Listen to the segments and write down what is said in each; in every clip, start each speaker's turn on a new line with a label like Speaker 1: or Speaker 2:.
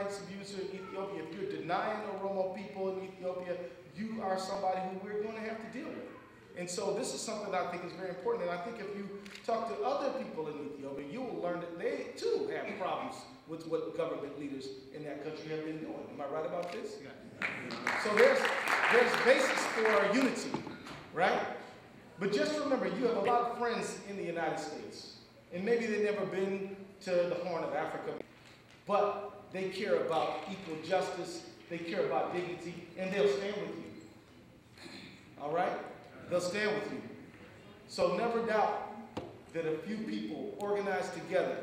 Speaker 1: rights abuser in Ethiopia, if you're denying Oromo people in Ethiopia, you are somebody who we're going to have to deal with. And so this is something that I think is very important. And I think if you talk to other people in Ethiopia, you will learn that they too have problems with what government leaders in that country have been doing. Am I right about this? So there's basis for unity, right? But just remember, you have a lot of friends in the United States. And maybe they've never been to the Horn of Africa, but they care about equal justice, they care about dignity, and they'll stand with you. All right? They'll stand with you. So never doubt that a few people organized together,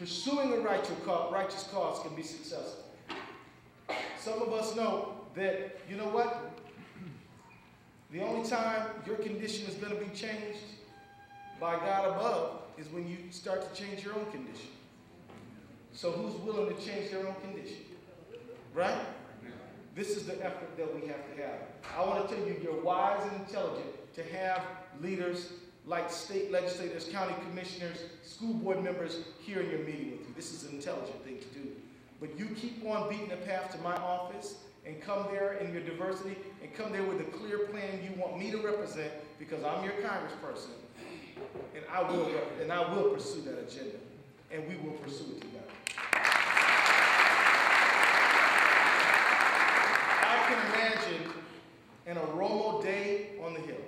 Speaker 1: pursuing a righteous cause can be successful. Some of us know that, you know what? The only time your condition is going to be changed by God above is when you start to change your own condition. So who's willing to change their own condition? Right? This is the effort that we have to have. I want to tell you, you're wise and intelligent to have leaders like state legislators, county commissioners, school board members here in your meeting with you. This is an intelligent thing to do. But you keep on beating the path to my office and come there in your diversity and come there with a clear plan you want me to represent, because I'm your congressperson. And I will pursue that agenda. And we will pursue it together. I can imagine an Oromo day on the Hill.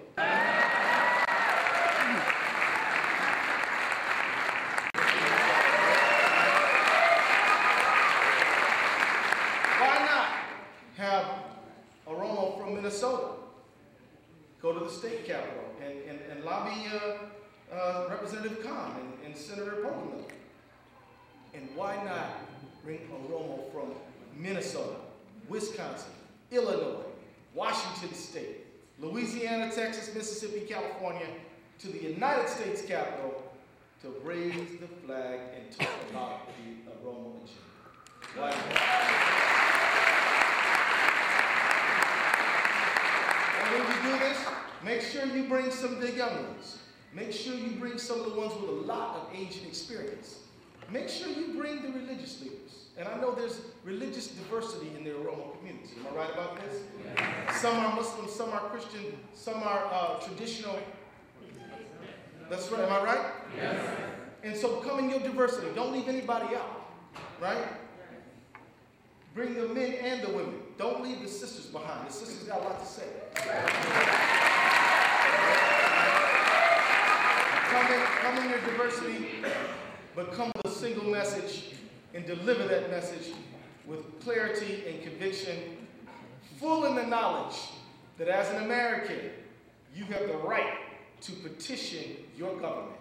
Speaker 1: Why not have Oromo from Minnesota go to the state capitol and lobby Representative Khan and Senator Pocono? And why not bring Oromo from Minnesota, Wisconsin, Illinois, Washington State, Louisiana, Texas, Mississippi, California, to the United States Capitol to raise the flag and talk about the Oromo agenda? Why not? And when you do this, make sure you bring some of the young ones. Make sure you bring some of the ones with a lot of age and experience. Make sure you bring the religious leaders. And I know there's religious diversity in the Oromo community. Am I right about this? Yeah. Some are Muslim, some are Christian, some are traditional. That's right, am I right? Yes. And so come in your diversity. Don't leave anybody out, right? Bring the men and the women. Don't leave the sisters behind. The sisters got a lot to say. Come in your diversity, but come with a single message and deliver that message with clarity and conviction, full in the knowledge that as an American, you have the right to petition your government.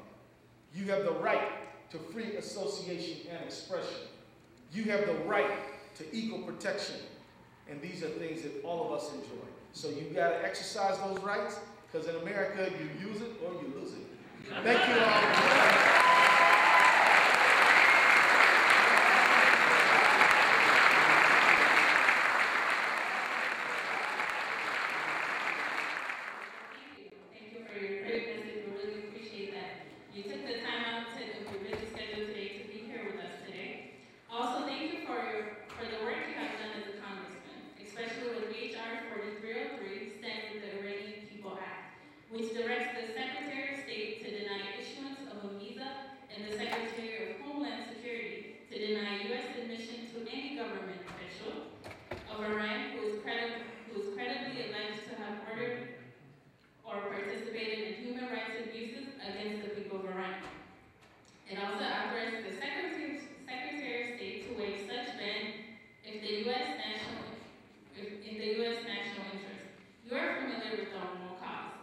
Speaker 1: You have the right to free association and expression. You have the right to equal protection. And these are things that all of us enjoy. So you got to exercise those rights, because in America, you use it or you lose it. Thank you all.
Speaker 2: Which directs the Secretary of State to deny issuance of a visa and the Secretary of Homeland Security to deny U.S. admission to any government official of a rank who is credibly alleged to have ordered or participated in human rights abuses against the people of Iran. It also authorizes the Secretary of State to waive such ban in the U.S. national interest. You are familiar with the Oromo cause.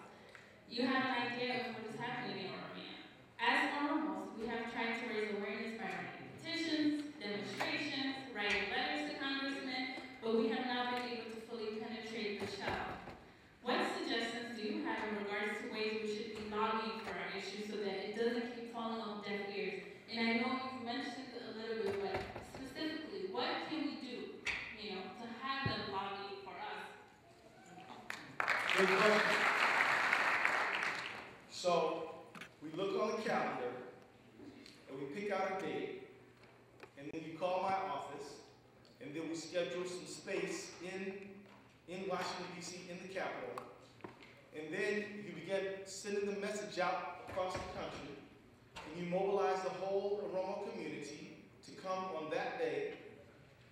Speaker 2: You have an idea of what is happening in Oromia. As Oromos, we have tried to raise awareness by writing petitions, demonstrations, writing letters to congressmen, but we have not been able to fully penetrate the shell. What suggestions do you have in regards to ways we should be lobbying for our issues so that it doesn't keep falling on deaf ears? And I know you've mentioned it a little bit, but specifically, what can we do, to have them lobby for us?
Speaker 1: Good question. So we look on the calendar and we pick out a date, and then you call my office schedule some space in Washington, D.C., in the Capitol. And then you begin sending the message out across the country, and you mobilize the whole Oromo community to come on that day.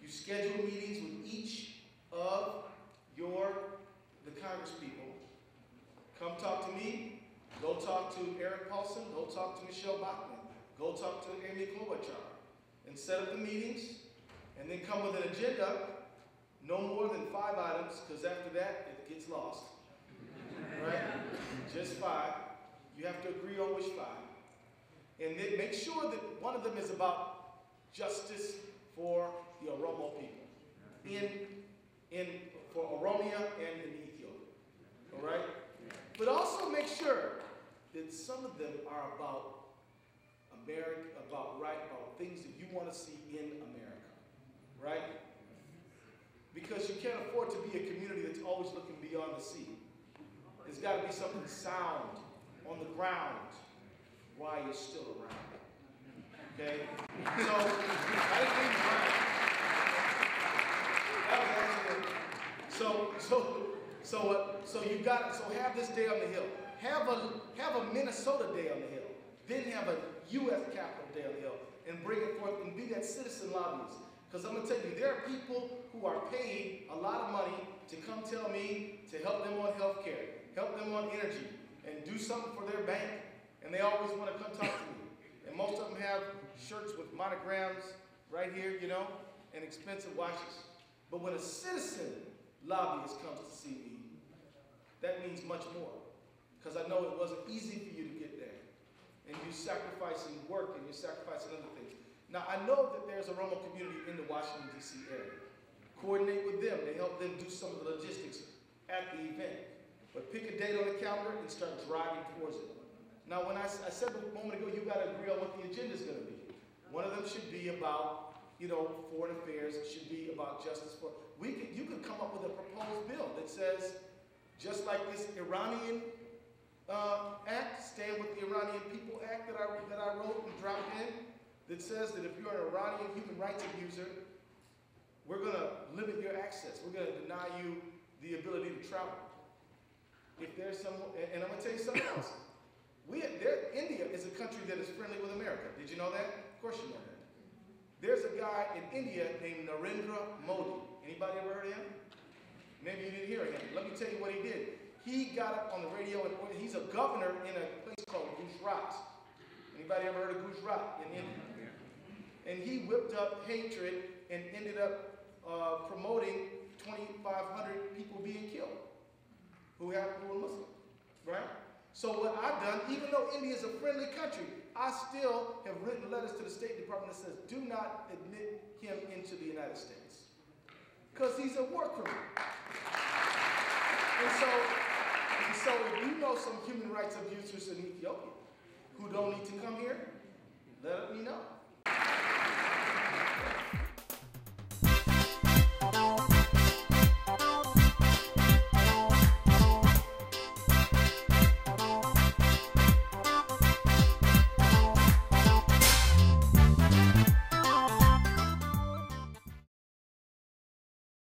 Speaker 1: You schedule meetings with each of the Congress people. Come talk to me, go talk to Eric Paulson, go talk to Michelle Bachmann, go talk to Amy Klobuchar, and set up the meetings, and then come with an agenda, no more than 5 items, because after that, it gets lost. Right? Just 5. You have to agree on which 5. And then make sure that one of them is about justice for the Oromo people for Oromia and in Ethiopia. All right? But also make sure that some of them are about America, about things that you want to see in America. Right? Because you can't afford to be a community that's always looking beyond the sea. There's got to be something sound on the ground while you're still around. Okay? So, I didn't think right. So have this day on the Hill. Have a Minnesota Day on the Hill. Then have a U.S. Capitol Day on the Hill, and bring it forth and be that citizen lobbyist. Because I'm going to tell you, there are people who are paid a lot of money to come tell me to help them on health care, help them on energy, and do something for their bank. And they always want to come talk to me. And most of them have shirts with monograms right here, you know, and expensive watches. But when a citizen lobbyist comes to see me, that means much more. Because I know it wasn't easy for you to get there. And you're sacrificing work and you're sacrificing other things. Now, I know that there's a Oromo community in the Washington, D.C. area. Coordinate with them to help them do some of the logistics at the event. But pick a date on the calendar and start driving towards it. Now, when I said a moment ago, you got to agree on what the agenda is going to be. One of them should be about, you know, foreign affairs. It should be about justice for. You could come up with a proposed bill that says, just like this Iranian act, Stand with the Iranian People Act that I wrote and dropped in, that says that if you're an Iranian human rights abuser, we're going to limit your access. We're going to deny you the ability to travel. If there's someone, and I'm going to tell you something else. India is a country that is friendly with America. Did you know that? Of course you know that. There's a guy in India named Narendra Modi. Anybody ever heard of him? Maybe you didn't hear of him. Let me tell you what he did. He got up on the radio, and he's a governor in a place called Gujarat. Anybody ever heard of Gujarat in India? And he whipped up hatred and ended up promoting 2,500 people being killed who were Muslim, right? So what I've done, even though India is a friendly country, I still have written letters to the State Department that says, do not admit him into the United States. Because he's a war criminal. And so if you know some human rights abusers in Ethiopia who don't need to come here, let me know.